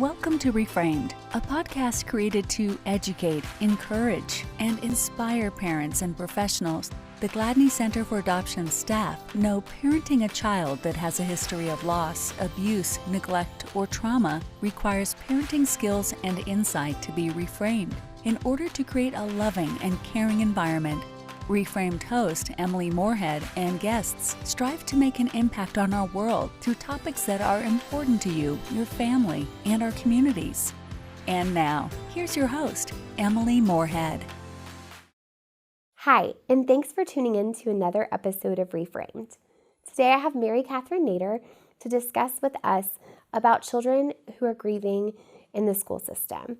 Welcome to Reframed, a podcast created to educate, encourage, and inspire parents and professionals. The Gladney Center for Adoption staff know parenting a child that has a history of loss, abuse, neglect, or trauma requires parenting skills and insight to be reframed in order to create a loving and caring environment. Reframed host Emily Morehead and guests strive to make an impact on our world through topics that are important to you, your family, and our communities. And now, here's your host, Emily Morehead. Hi, and thanks for tuning in to another episode of Reframed. Today I have Mary Kathryn Nader to discuss with us about children who are grieving in the school system.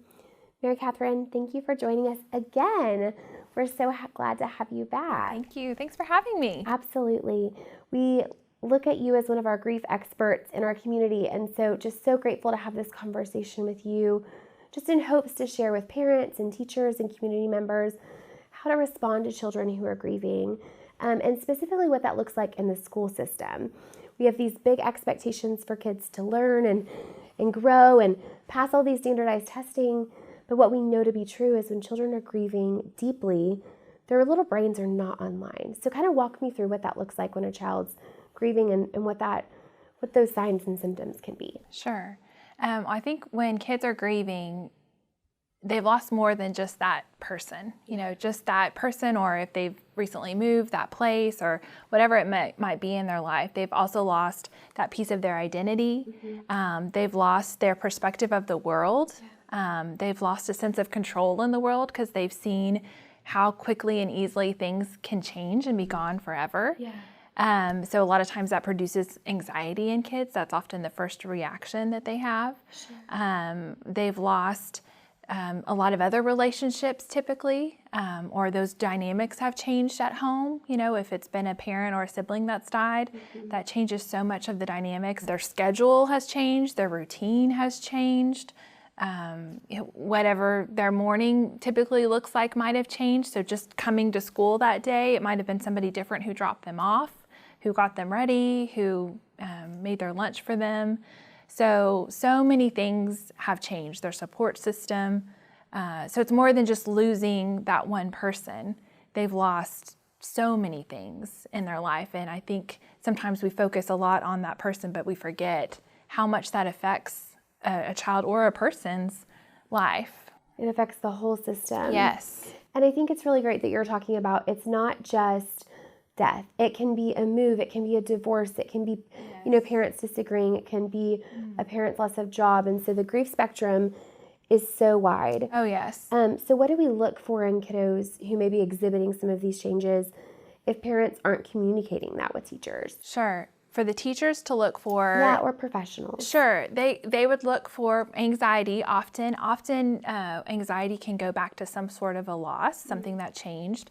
Mary Kathryn, thank you for joining us again. We're so glad to have you back. Thank you. Thanks for having me. Absolutely. We look at you as one of our grief experts in our community, and so just so grateful to have this conversation with you, just in hopes to share with parents and teachers and community members how to respond to children who are grieving, and specifically what that looks like in the school system. We have these big expectations for kids to learn and grow and pass all these standardized testing. But what we know to be true is when children are grieving deeply, their little brains are not online. So kind of walk me through what that looks like when a child's grieving and what those signs and symptoms can be. Sure. I think when kids are grieving, they've lost more than just that person, just that person, or if they've recently moved, that place, or whatever it might be in their life. They've also lost that piece of their identity. Mm-hmm. They've lost their perspective of the world. Yeah. They've lost a sense of control in the world because they've seen how quickly and easily things can change and be gone forever. Yeah. So a lot of times that produces anxiety in kids. That's often the first reaction that they have. Sure. They've lost a lot of other relationships typically, or those dynamics have changed at home. If it's been a parent or a sibling that's died, mm-hmm. that changes so much of the dynamics. Their schedule has changed, their routine has changed. Whatever their morning typically looks like might have changed. So just coming to school that day, it might have been somebody different who dropped them off, who got them ready, who made their lunch for them. So many things have changed, their support system. So it's more than just losing that one person. They've lost so many things in their life. And I think sometimes we focus a lot on that person, but we forget how much that affects a child or a person's life. It affects the whole system. Yes. And I think it's really great that you're talking about it's not just death. It can be a move. It can be a divorce. It can be, yes. Parents disagreeing. It can be a parent's loss of job. And so the grief spectrum is so wide. Oh, yes. So what do we look for in kiddos who may be exhibiting some of these changes if parents aren't communicating that with teachers? Sure. For the teachers to look for... Yeah, or professionals. Sure. They would look for anxiety often. Often anxiety can go back to some sort of a loss, something that changed.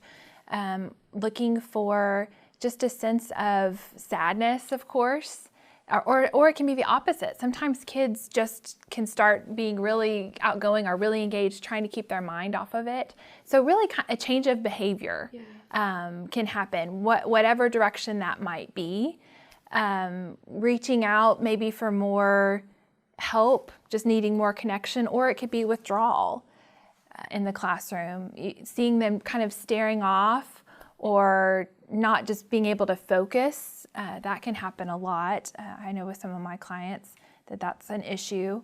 Looking for just a sense of sadness, of course, or it can be the opposite. Sometimes kids just can start being really outgoing or really engaged, trying to keep their mind off of it. So really a change of behavior can happen, whatever direction that might be. Reaching out maybe for more help, just needing more connection, or it could be withdrawal in the classroom, seeing them kind of staring off or not just being able to focus. That can happen a lot. I know with some of my clients that's an issue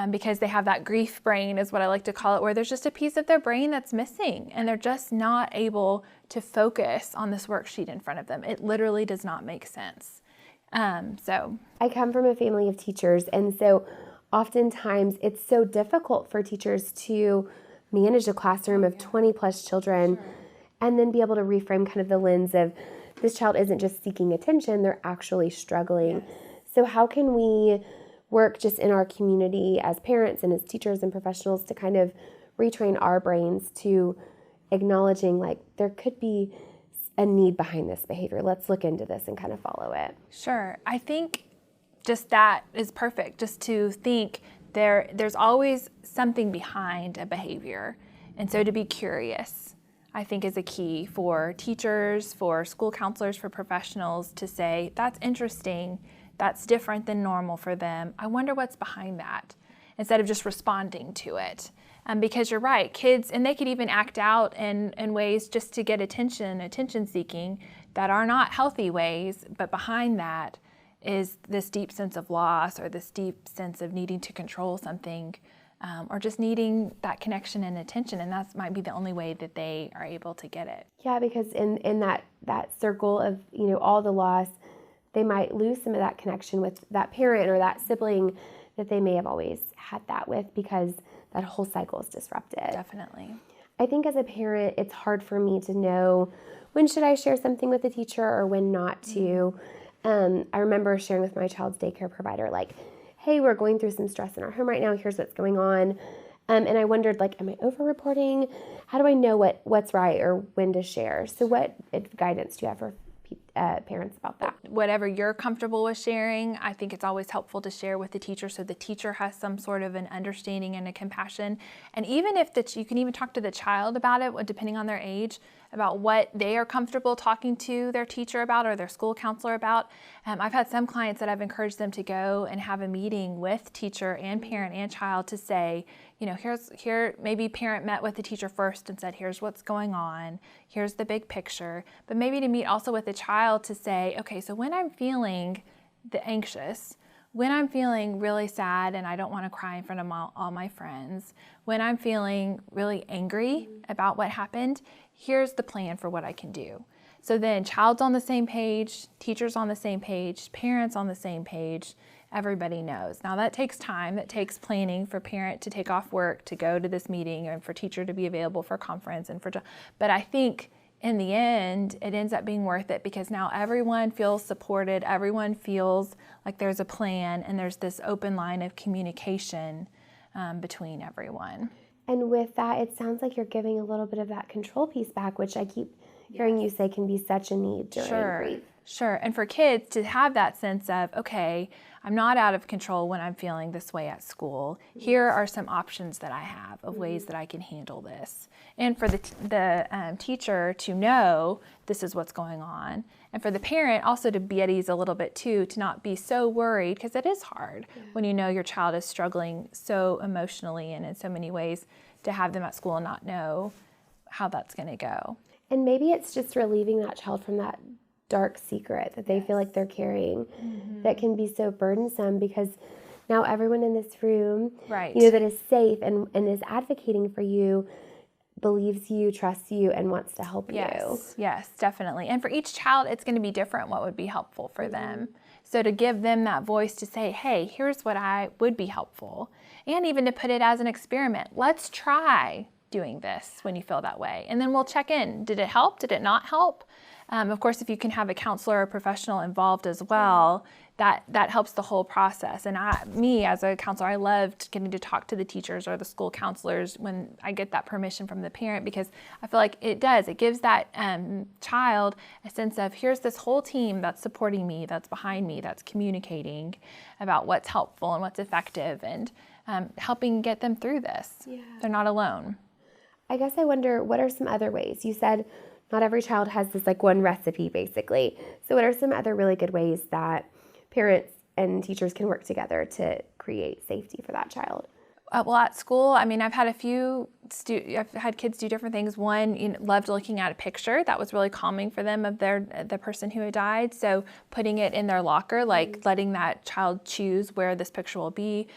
because they have that grief brain is what I like to call it, where there's just a piece of their brain that's missing and they're just not able to focus on this worksheet in front of them. It literally does not make sense. I come from a family of teachers, and so oftentimes it's so difficult for teachers to manage a classroom of 20 plus children and then be able to reframe kind of the lens of this child isn't just seeking attention, they're actually struggling. Yes. So how can we work just in our community as parents and as teachers and professionals to kind of retrain our brains to acknowledging like there could be a need behind this behavior. Let's look into this and kind of follow it. Sure. I think just that is perfect, just to think there's always something behind a behavior. And so to be curious, I think is a key for teachers, for school counselors, for professionals to say, that's interesting, that's different than normal for them. I wonder what's behind that. instead of just responding to it. Because you're right, kids, and they could even act out in ways just to get attention seeking, that are not healthy ways, but behind that is this deep sense of loss or this deep sense of needing to control something, or just needing that connection and attention, and that might be the only way that they are able to get it. Yeah, because in that circle of, all the loss, they might lose some of that connection with that parent or that sibling that they may have always had that with, because that whole cycle is disrupted. Definitely. I think as a parent, it's hard for me to know when should I share something with the teacher or when not to. I remember sharing with my child's daycare provider, like, hey, we're going through some stress in our home right now. Here's what's going on. And I wondered, like, am I over-reporting? How do I know what's right or when to share? So what guidance do you have for parents about that? Whatever you're comfortable with sharing, I think it's always helpful to share with the teacher so the teacher has some sort of an understanding and a compassion. And even if you can even talk to the child about it, depending on their age, about what they are comfortable talking to their teacher about or their school counselor about. I've had some clients that I've encouraged them to go and have a meeting with teacher and parent and child to say, maybe parent met with the teacher first and said, here's what's going on, here's the big picture, but maybe to meet also with the child to say, okay, so when I'm feeling the anxious, when I'm feeling really sad and I don't want to cry in front of all my friends, when I'm feeling really angry about what happened, here's the plan for what I can do. So then child's on the same page, teacher's on the same page, parents on the same page, everybody knows. Now that takes time, that takes planning for parent to take off work to go to this meeting and for teacher to be available for conference but I think in the end, it ends up being worth it because now everyone feels supported, everyone feels like there's a plan and there's this open line of communication between everyone. And with that, it sounds like you're giving a little bit of that control piece back, which I keep hearing you say can be such a need during grief. Sure. And for kids to have that sense of, okay, I'm not out of control when I'm feeling this way at school. Here are some options that I have of ways that I can handle this. And for the teacher to know this is what's going on. And for the parent also to be at ease a little bit too, to not be so worried, because it is hard when you know your child is struggling so emotionally and in so many ways, to have them at school and not know how that's going to go. And maybe it's just relieving that child from that dark secret that they feel like they're carrying that can be so burdensome, because now everyone in this room, that is safe and is advocating for you, believes you, trusts you, and wants to help you. Yes, definitely. And for each child, it's going to be different what would be helpful for them. So to give them that voice to say, hey, here's what would be helpful. And even to put it as an experiment. Let's try doing this when you feel that way. And then we'll check in. Did it help? Did it not help? Of course, if you can have a counselor or a professional involved as well, that helps the whole process. And me as a counselor, I loved getting to talk to the teachers or the school counselors when I get that permission from the parent, because I feel like it gives that child a sense of, here's this whole team that's supporting me, that's behind me, that's communicating about what's helpful and what's effective, and helping get them through this. Yeah. They're not alone. I guess I wonder, what are some other ways? You said not every child has this like one recipe basically. So what are some other really good ways that parents and teachers can work together to create safety for that child? Well, at school, I mean, I've had I've had kids do different things. One, loved looking at a picture that was really calming for them of the person who had died. So putting it in their locker, like letting that child choose where this picture will be,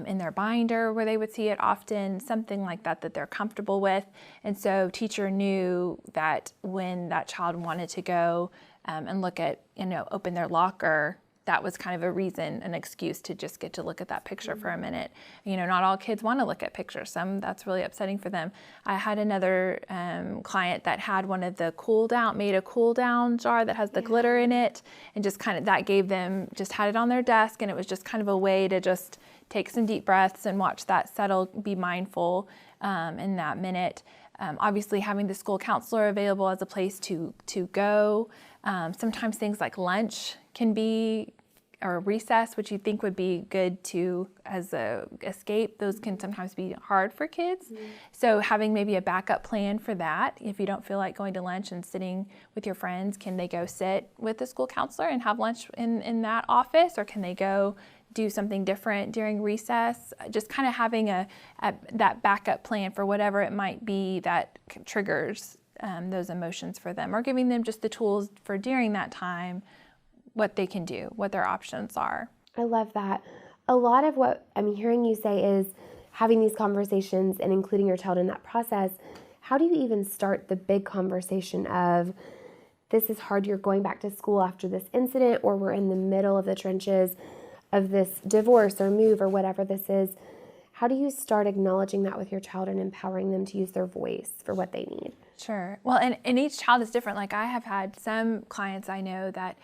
in their binder where they would see it often, something like that they're comfortable with. And so teacher knew that when that child wanted to go and look at, open their locker, that was kind of a reason, an excuse to just get to look at that picture for a minute. Not all kids want to look at pictures. Some, that's really upsetting for them. I had another client that had one of the made a cool down jar that has the glitter in it, and just kind of, that gave them, just had it on their desk, and it was just kind of a way to just take some deep breaths and watch that settle, be mindful in that minute. Obviously having the school counselor available as a place to go. Sometimes things like lunch can be, or recess, which you think would be good as a escape, those can sometimes be hard for kids. So having maybe a backup plan for that. If you don't feel like going to lunch and sitting with your friends, can they go sit with the school counselor and have lunch in that office, or can they go do something different during recess, just kind of having that backup plan for whatever it might be that triggers those emotions for them, or giving them just the tools for during that time, what they can do, what their options are. I love that. A lot of what I'm hearing you say is having these conversations and including your child in that process. How do you even start the big conversation of, this is hard, you're going back to school after this incident, or we're in the middle of the trenches of this divorce or move or whatever this is? How do you start acknowledging that with your child and empowering them to use their voice for what they need? Sure. Well, and each child is different. Like, I have had some clients I know that,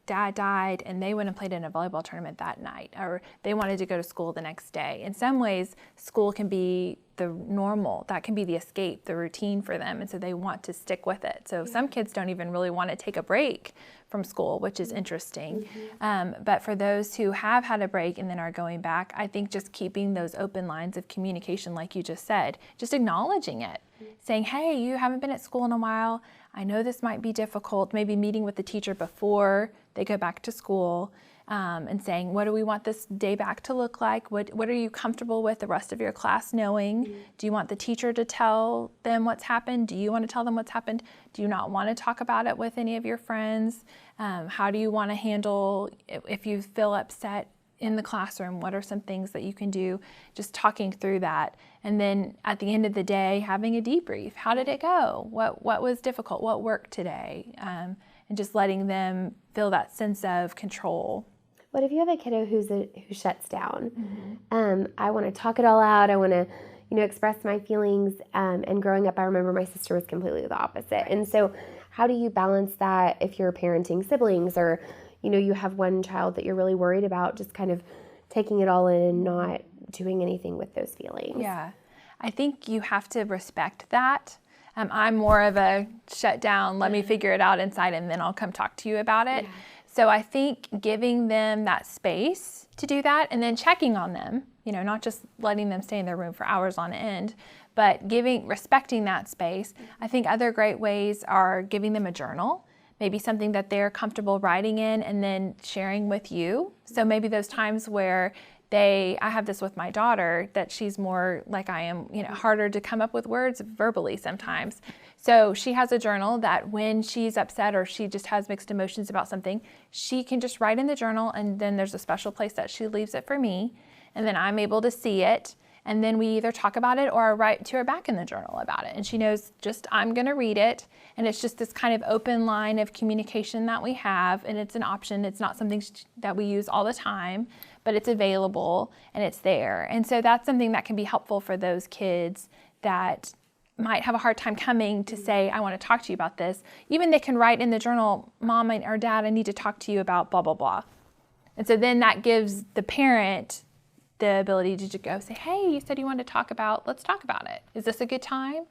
dad died and they went and played in a volleyball tournament that night, or they wanted to go to school the next day. In some ways, school can be the normal, that can be the escape, the routine for them, and so they want to stick with it. So some kids don't even really want to take a break from school, which is interesting. But for those who have had a break and then are going back, I think just keeping those open lines of communication, like you just said, just acknowledging it, saying, hey, you haven't been at school in a while. I know this might be difficult, maybe meeting with the teacher before they go back to school, and saying, what do we want this day back to look like? What are you comfortable with the rest of your class knowing? Do you want the teacher to tell them what's happened? Do you want to tell them what's happened? Do you not want to talk about it with any of your friends? How do you want to handle if you feel upset in the classroom? What are some things that you can do? Just talking through that. And then at the end of the day, having a debrief. How did it go? What was difficult? What worked today? And just letting them feel that sense of control. What if you have a kiddo who shuts down? I want to talk it all out. I want to, express my feelings. And growing up, I remember my sister was completely the opposite. And so how do you balance that if you're parenting siblings, or, you have one child that you're really worried about, just kind of taking it all in and not doing anything with those feelings? Yeah, I think you have to respect that. I'm more of a shut down, let me figure it out inside, and then I'll come talk to you about it. So I think giving them that space to do that, and then checking on them, not just letting them stay in their room for hours on end, but respecting that space. I think other great ways are giving them a journal, maybe something that they're comfortable writing in and then sharing with you. So maybe those times where I have this with my daughter, that she's more like I am, harder to come up with words verbally sometimes. So she has a journal that when she's upset or she just has mixed emotions about something, she can just write in the journal, and then there's a special place that she leaves it for me, and then I'm able to see it. And then we either talk about it or I write to her back in the journal about it. And she knows I'm going to read it. And it's just this kind of open line of communication that we have. And it's an option. It's not something that we use all the time, but it's available and it's there. And so that's something that can be helpful for those kids that might have a hard time coming to say, I want to talk to you about this. Even they can write in the journal, Mom or Dad, I need to talk to you about blah, blah, blah. And so then that gives the parent the ability to just go say, hey, you said you wanted to talk about, let's talk about it. Is this a good time?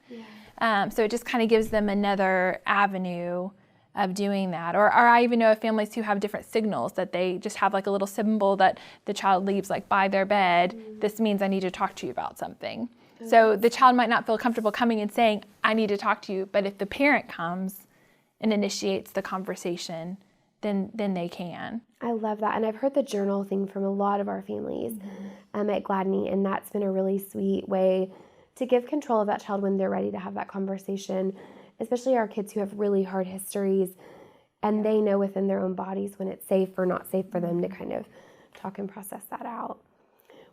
So it just kind of gives them another avenue of doing that. Or I even know of families who have different signals, that they just have like a little symbol that the child leaves like by their bed. This means I need to talk to you about something. So the child might not feel comfortable coming and saying, I need to talk to you. But if the parent comes and initiates the conversation, then they can. I love that. And I've heard the journal thing from a lot of our families at Gladney, and that's been a really sweet way to give control of that child when they're ready to have that conversation, especially our kids who have really hard histories, and they know within their own bodies when it's safe or not safe for them to kind of talk and process that out.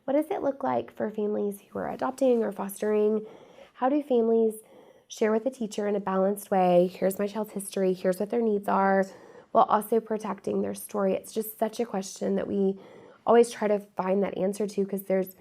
What does it look like for families who are adopting or fostering? How do families share with the teacher in a balanced way, here's my child's history, here's what their needs are, while also protecting their story? It's just such a question that we always try to find that answer to, because it's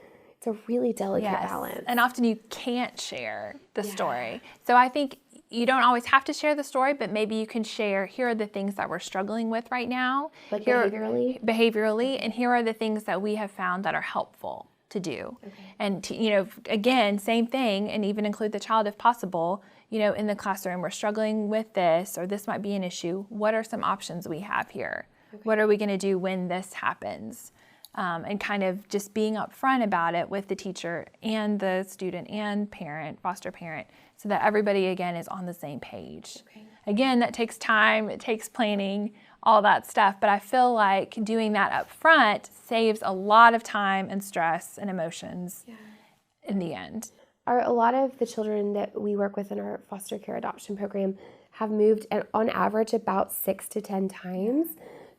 a really delicate balance. And often you can't share the story. So I think you don't always have to share the story, but maybe you can share, here are the things that we're struggling with right now. Like behaviorally, and here are the things that we have found that are helpful to do. And to, again, same thing, and even include the child if possible. In the classroom, we're struggling with this, or this might be an issue. What are some options we have here? What are we going to do when this happens? And kind of just being upfront about it with the teacher and the student and parent, foster parent, so that everybody, again, is on the same page. Again, that takes time, it takes planning. all that stuff. But I feel like doing that up front saves a lot of time and stress and emotions in the end. A lot of the children that we work with in our foster care adoption program have moved on average about 6 to 10 times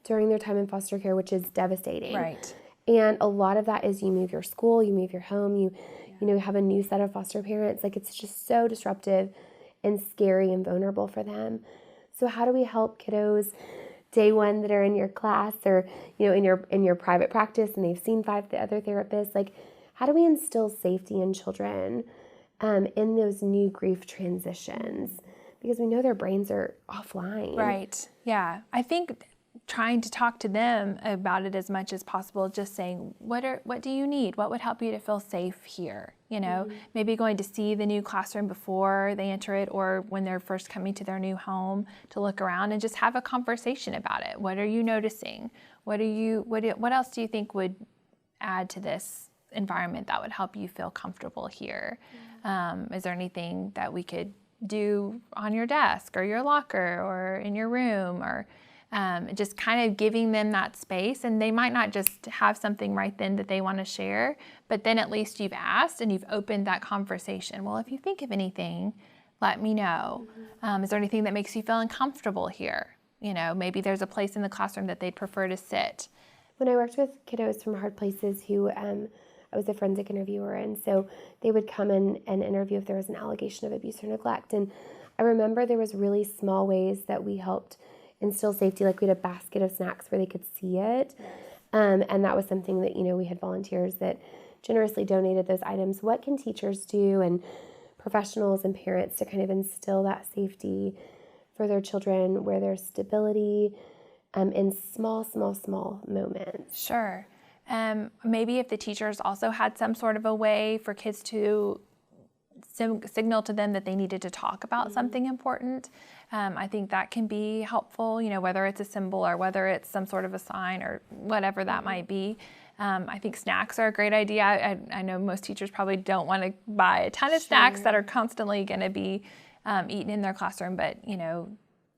during their time in foster care, which is devastating. Right. And a lot of that is you move your school, you move your home, you have a new set of foster parents. Like, it's just so disruptive and scary and vulnerable for them. So how do we help kiddos day one that are in your class or, in your private practice and they've seen 5 other therapists? Like, how do we instill safety in children in those new grief transitions? Because we know their brains are offline. Right. Yeah. I think trying to talk to them about it as much as possible, just saying, what do you need? What would help you to feel safe here? Maybe going to see the new classroom before they enter it, or when they're first coming to their new home, to look around and just have a conversation about it. What are you noticing? What else do you think would add to this environment that would help you feel comfortable here? Is there anything that we could do on your desk or your locker or in your room, or just kind of giving them that space? And they might not just have something right then that they want to share, but then at least you've asked and you've opened that conversation. Well, if you think of anything, let me know. Is there anything that makes you feel uncomfortable here? Maybe there's a place in the classroom that they'd prefer to sit. When I worked with kiddos from hard places who I was a forensic interviewer, and so they would come in and interview if there was an allegation of abuse or neglect. And I remember there was really small ways that we helped instill safety, like we had a basket of snacks where they could see it. And that was something that, we had volunteers that generously donated those items. What can teachers do and professionals and parents to kind of instill that safety for their children, where there's stability in small moments? Sure. Maybe if the teachers also had some sort of a way for kids to signal to them that they needed to talk about something important. I think that can be helpful, whether it's a symbol or whether it's some sort of a sign or whatever that might be. I think snacks are a great idea. I know most teachers probably don't want to buy a ton of snacks that are constantly going to be eaten in their classroom, but,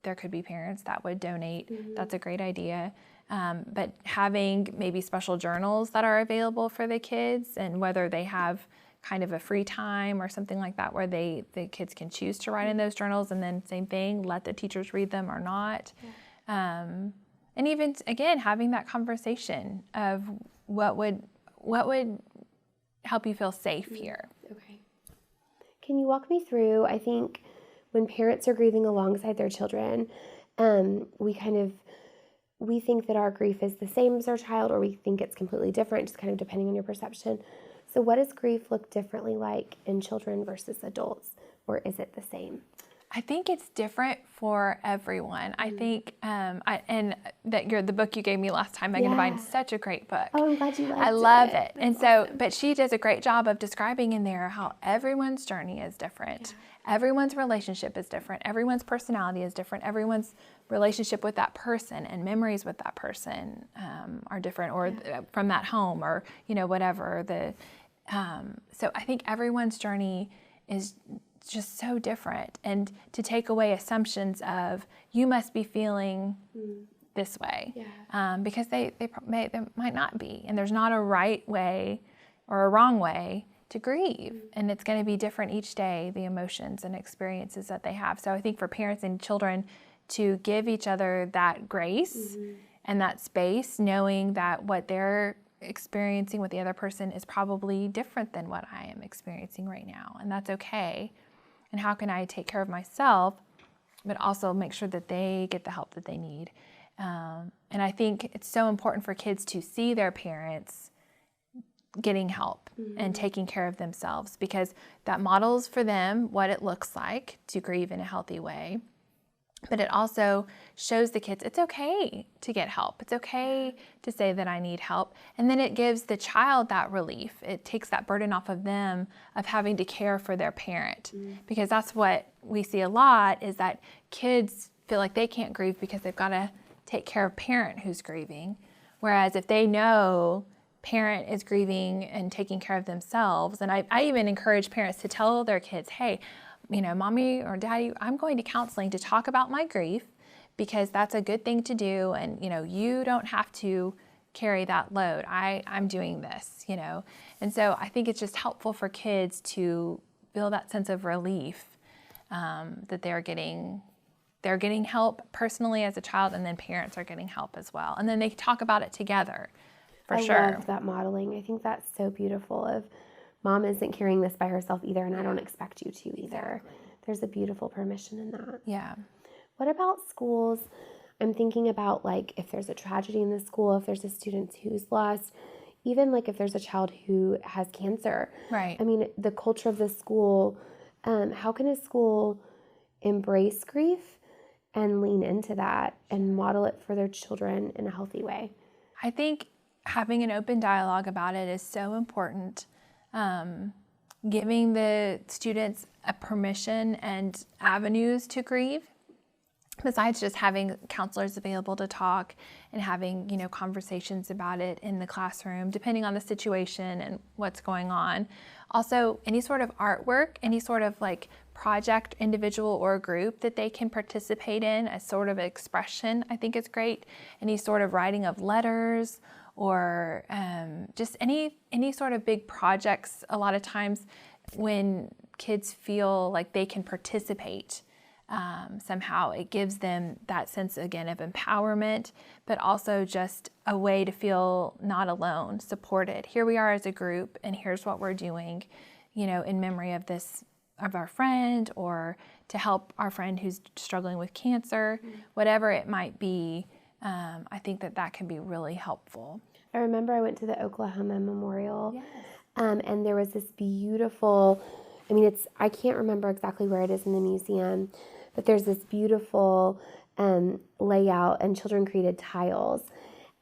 there could be parents that would donate. That's a great idea. But having maybe special journals that are available for the kids, and whether they have kind of a free time or something like that where the kids can choose to write in those journals, and then same thing, let the teachers read them or not. And even, again, having that conversation of what would help you feel safe here. Okay. Can you walk me through, I think when parents are grieving alongside their children, we think that our grief is the same as our child, or we think it's completely different, just kind of depending on your perception. So what does grief look differently like in children versus adults, or is it the same? I think it's different for everyone. I think, and that the book you gave me last time, Megan Devine, such a great book. Oh, I'm glad you liked it. I love it. That's and so, awesome. But she does a great job of describing in there how everyone's journey is different. Everyone's relationship is different. Everyone's personality is different. Everyone's relationship with that person and memories with that person are different, or from that home, or, whatever. So I think everyone's journey is just so different, and to take away assumptions of you must be feeling this way, because they might not be, and there's not a right way or a wrong way to grieve, and it's going to be different each day, the emotions and experiences that they have. So I think for parents and children to give each other that grace and that space, knowing that what they're experiencing with the other person is probably different than what I am experiencing right now, and that's okay. And how can I take care of myself, but also make sure that they get the help that they need? And I think it's so important for kids to see their parents getting help and taking care of themselves, because that models for them what it looks like to grieve in a healthy way. But it also shows the kids it's okay to get help. It's okay to say that I need help. And then it gives the child that relief. It takes that burden off of them of having to care for their parent. Because that's what we see a lot, is that kids feel like they can't grieve because they've got to take care of parent who's grieving. Whereas if they know parent is grieving and taking care of themselves, and I even encourage parents to tell their kids, hey, mommy or daddy, I'm going to counseling to talk about my grief, because that's a good thing to do. And, you don't have to carry that load. I'm doing this, And so I think it's just helpful for kids to feel that sense of relief that they're getting help personally as a child, and then parents are getting help as well. And then they talk about it together, for sure. I love that modeling. I think that's so beautiful of mom isn't carrying this by herself either, and I don't expect you to either. Exactly. There's a beautiful permission in that. Yeah. What about schools? I'm thinking about like if there's a tragedy in the school, if there's a student who's lost, even like if there's a child who has cancer. Right. I mean, the culture of the school, how can a school embrace grief and lean into that and model it for their children in a healthy way? I think having an open dialogue about it is so important. Giving the students a permission and avenues to grieve, besides just having counselors available to talk and having, conversations about it in the classroom, depending on the situation and what's going on. Also, any sort of artwork, any sort of like project, individual or group that they can participate in as sort of expression, I think is great. Any sort of writing of letters or just any sort of big projects. A lot of times when kids feel like they can participate, somehow it gives them that sense again of empowerment, but also just a way to feel not alone, supported. Here we are as a group, and here's what we're doing, in memory of our friend, or to help our friend who's struggling with cancer, whatever it might be. I think that can be really helpful. I remember I went to the Oklahoma Memorial, yes. And there was this beautiful, I can't remember exactly where it is in the museum, but there's this beautiful layout, and children created tiles.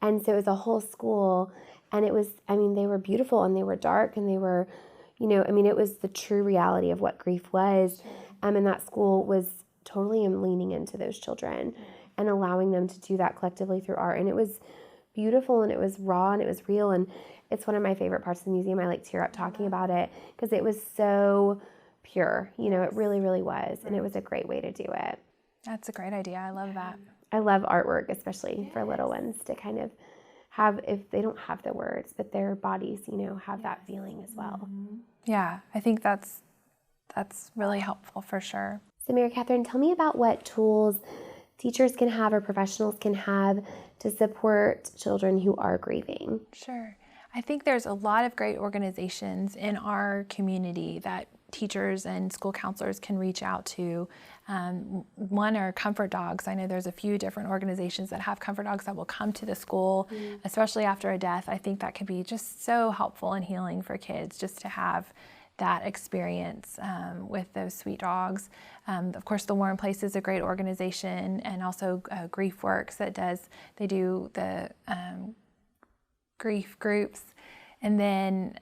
And so it was a whole school, and it was, they were beautiful, and they were dark, and they were, it was the true reality of what grief was. And that school was totally leaning into those children and allowing them to do that collectively through art. And it was beautiful, and it was raw, and it was real. And it's one of my favorite parts of the museum. I like tear up talking about it because it was so pure. It really, really was. And it was a great way to do it. That's a great idea. I love that. I love artwork, especially for little ones, to kind of have, if they don't have the words, but their bodies, have that feeling as well. Yeah, I think that's really helpful for sure. So Mary Kathryn, tell me about what tools teachers can have or professionals can have to support children who are grieving. Sure. I think there's a lot of great organizations in our community that teachers and school counselors can reach out to. One are comfort dogs. I know there's a few different organizations that have comfort dogs that will come to the school, especially after a death. I think that can be just so helpful and healing for kids just to have that experience with those sweet dogs. Of course, the Warm Place is a great organization, and also GriefWorks they do the grief groups. And then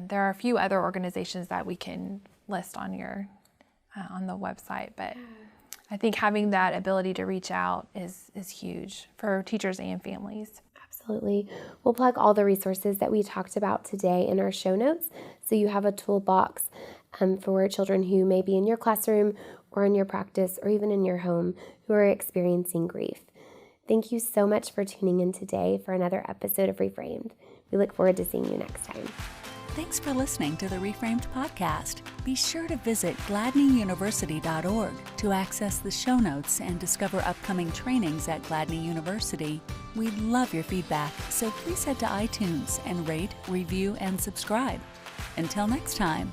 there are a few other organizations that we can list on the website, but I think having that ability to reach out is huge for teachers and families. Absolutely. We'll plug all the resources that we talked about today in our show notes, so you have a toolbox for children who may be in your classroom or in your practice or even in your home who are experiencing grief. Thank you so much for tuning in today for another episode of Reframed. We look forward to seeing you next time. Thanks for listening to the Reframed podcast. Be sure to visit gladneyuniversity.org to access the show notes and discover upcoming trainings at Gladney University. We'd love your feedback, so please head to iTunes and rate, review, and subscribe. Until next time.